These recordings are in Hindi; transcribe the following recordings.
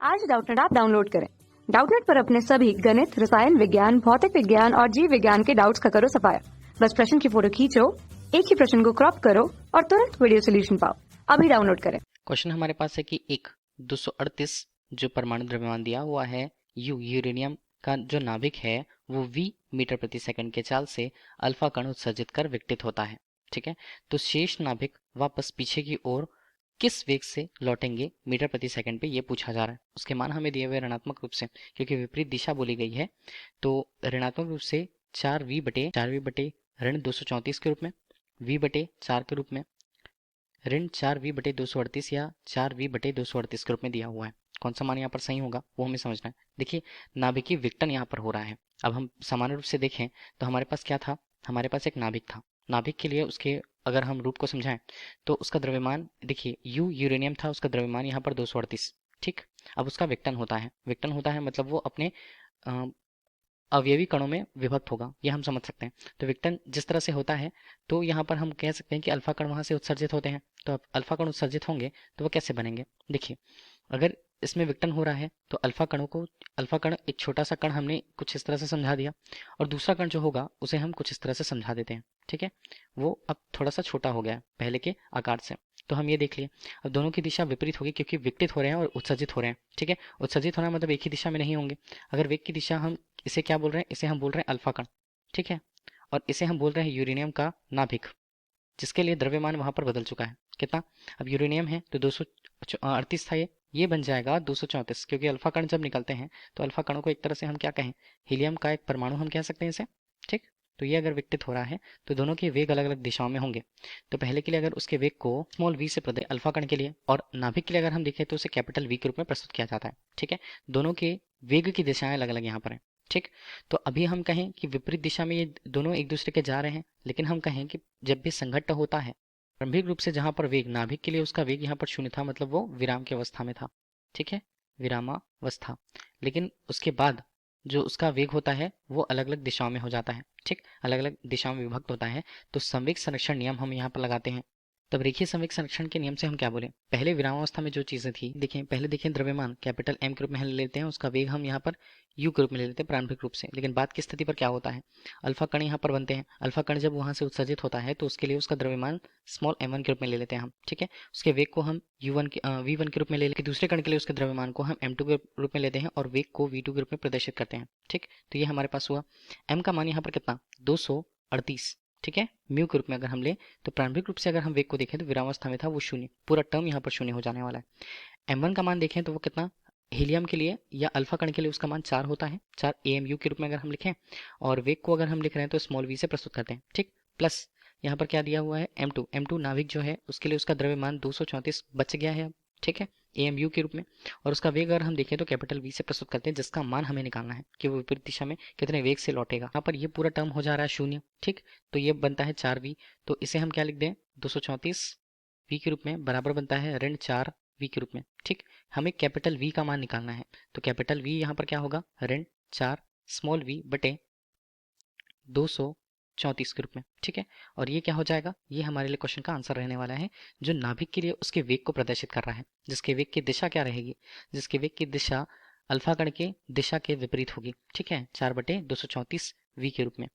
आज डाउटनेट ऐप डाउनलोड करें। डाउटनेट पर अपने सभी गणित, रसायन विज्ञान, भौतिक विज्ञान और जीव विज्ञान के डाउट्स का करो सफाया। बस प्रश्न की फोटो खींचो, एक ही प्रश्न को क्रॉप करो और तुरंत वीडियो सोल्यूशन पाओ। अभी डाउनलोड करें। क्वेश्चन हमारे पास है कि एक 238 जो परमाणु द्रव्यमान दिया हुआ है यूरेनियम का जो नाभिक है वो v मीटर प्रति सेकंड के चाल से अल्फा कण उत्सर्जित कर विघटित होता है। ठीक है, तो शेष नाभिक वापस पीछे की ओर किस वेग से लौटेंगे मीटर प्रति सेकंड पे ये पूछा जा रहा है। उसके मान हमें दिए हुए ऋणात्मक रूप से, क्योंकि विपरीत दिशा बोली गई है, तो ऋणात्मक रूप से 4v बटे ऋण 234 के रूप में, v बटे 4 के रूप में, ऋण 4v बटे 238 या 4v बटे 238 के रूप में दिया हुआ है। कौन सा मान यहाँ पर सही होगा वो हमें समझना है। देखिए, नाभिकीय विघटन यहाँ पर हो रहा है। अब हम सामान्य रूप से देखें तो हमारे पास क्या था, हमारे पास एक नाभिक था। नाभिक के लिए उसके अगर हम रूप को समझाएं तो उसका द्रव्यमान देखिए यूरेनियम था, उसका द्रव्यमान यहाँ पर 238। ठीक, अब उसका विघटन होता है। विघटन होता है मतलब वो अपने अवयवी कणों में विभक्त होगा, यह हम समझ सकते हैं। तो विघटन जिस तरह से होता है तो यहाँ पर हम कह सकते हैं कि अल्फा कण वहां से उत्सर्जित होते हैं। तो अब अल्फा कण उत्सर्जित होंगे तो वो कैसे बनेंगे। देखिए, अगर इसमें विघटन हो रहा है तो अल्फा कण एक छोटा सा कण हमने कुछ इस तरह से समझा दिया, और दूसरा कण जो होगा उसे हम कुछ इस तरह से समझा देते हैं। ठीक है, वो अब थोड़ा सा छोटा हो गया है पहले के आकार से। तो हम ये देख लिए, अब दोनों की दिशा विपरीत होगी क्योंकि विघटित हो रहे हैं और उत्सर्जित हो रहे हैं। ठीक है, उत्सर्जित होना मतलब एक ही दिशा में नहीं होंगे। अगर वेग की दिशा हम इसे क्या बोल रहे हैं, इसे हम बोल रहे हैं अल्फा कण। ठीक है, और इसे हम बोल रहे हैं यूरेनियम का नाभिक, जिसके लिए द्रव्यमान वहां पर बदल चुका है। कितना, अब यूरेनियम है तो 238 था, ये बन जाएगा 234, क्योंकि अल्फा कण जब निकलते हैं तो अल्फा कणों को एक तरह से हम क्या कहें, हीलियम का एक परमाणु हम कह सकते हैं इसे। ठीक, तो ये अगर विघटित हो रहा है तो दोनों के वेग अलग अलग दिशाओं में होंगे। तो पहले के लिए अगर उसके वेग को स्मॉल v से प्रदे अल्फा कण के लिए, और नाभिक के लिए अगर हम देखें तो उसे कैपिटल V के रूप में प्रस्तुत किया जाता है। ठीक है, दोनों के वेग की दिशाएं अलग अलग यहाँ पर है। ठीक, तो अभी हम कहें कि विपरीत दिशा में ये दोनों एक दूसरे के जा रहे हैं, लेकिन हम कहें कि जब भी संघट्ट होता है प्रारंभिक रूप से जहां पर वेग, नाभिक के लिए उसका वेग यहाँ पर शून्य था, मतलब वो विराम की अवस्था में था। ठीक है, विरामावस्था, लेकिन उसके बाद जो उसका वेग होता है वो अलग अलग दिशाओं में हो जाता है। ठीक, अलग अलग दिशाओं में विभक्त होता है। तो संवेग संरक्षण नियम हम यहाँ पर लगाते हैं। तब रेखीय संवेग संरक्षण के नियम से हम क्या बोले, पहले विरामावस्था में जो चीजें थी, देखें पहले देखें द्रव्यमान कैपिटल M के रूप में हम ले लेते हैं, उसका वेग हम यहाँ पर U के रूप में ले लेते हैं प्रारंभिक रूप से। लेकिन बाद की स्थिति पर क्या होता है, अल्फा कण यहाँ पर बनते हैं। अल्फा कण जब वहां से उत्सर्जित होता है तो उसके लिए उसका द्रव्यमान स्मॉल m1 के रूप में ले लेते हैं हम। ठीक है, उसके वेग को हम v1 के रूप में ले लेते हैं, दूसरे कण के लिए उसके द्रव्यमान को हम m2 के रूप में लेते हैं और वेग को v2 के रूप में प्रदर्शित करते हैं। ठीक, तो ये हमारे पास हुआ। m का मान यहाँ पर कितना, 238। ठीक है, म्यू के रूप में अगर हम ले तो प्रारंभिक रूप से अगर हम वेग को देखें तो विरामावस्था में था वो शून्य, पूरा टर्म यहाँ पर शून्य हो जाने वाला है। m1 का मान देखें तो वो कितना, हीलियम के लिए या अल्फा कण के लिए उसका मान 4 होता है, 4 AMU के रूप में अगर हम लिखें, और वेग को अगर हम लिख रहे हैं तो स्मॉल v से प्रस्तुत करते हैं। ठीक, प्लस यहाँ पर क्या दिया हुआ है, m2 नाभिक जो है उसके लिए उसका द्रव्यमान 234 बच गया है। ठीक है, AMU के रूप में, और उसका वेग अगर हम देखें तो कैपिटल V से प्रस्तुत करते हैं, जिसका मान हमें निकालना है कि वो विपरीत दिशा में कितने वेग से लौटेगा। यहाँ पर ये पूरा टर्म हो जा रहा है शून्य। ठीक, तो ये बनता है 4v, तो इसे हम क्या लिख दें, 234 v के रूप में बराबर बनता है ऋण 4v के रूप में। ठीक, हमें कैपिटल V का मान निकालना है, तो कैपिटल V यहाँ पर क्या होगा, ऋण 4 स्मॉल v बटे 234 के रूप में। ठीक है, और ये क्या हो जाएगा, ये हमारे लिए क्वेश्चन का आंसर रहने वाला है, जो नाभिक के लिए उसके वेग को प्रदर्शित कर रहा है, जिसके वेग की दिशा क्या रहेगी, जिसके वेग की दिशा अल्फा कण के दिशा के विपरीत होगी। ठीक है, 4/234 v के रूप में।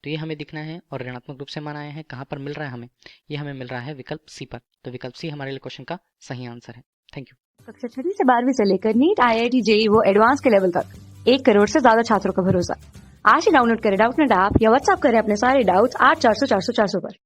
तो ये हमें दिखना है, और ऋणात्मक रूप से मान आया है। कहाँ पर मिल रहा है हमें, ये हमें मिल रहा है विकल्प सी पर। तो विकल्प सी हमारे लिए क्वेश्चन का सही आंसर है। Thank you. कक्षा 6 से 12वीं से लेकर नीट, IIT, JEE वो एडवांस के लेवल तक 1 करोड़ से ज्यादा छात्रों का भरोसा। आज ही डाउनलोड करें डाउटनेट ऐप या व्हाट्सएप करें अपने सारे डाउट्स 8400 400 400 पर।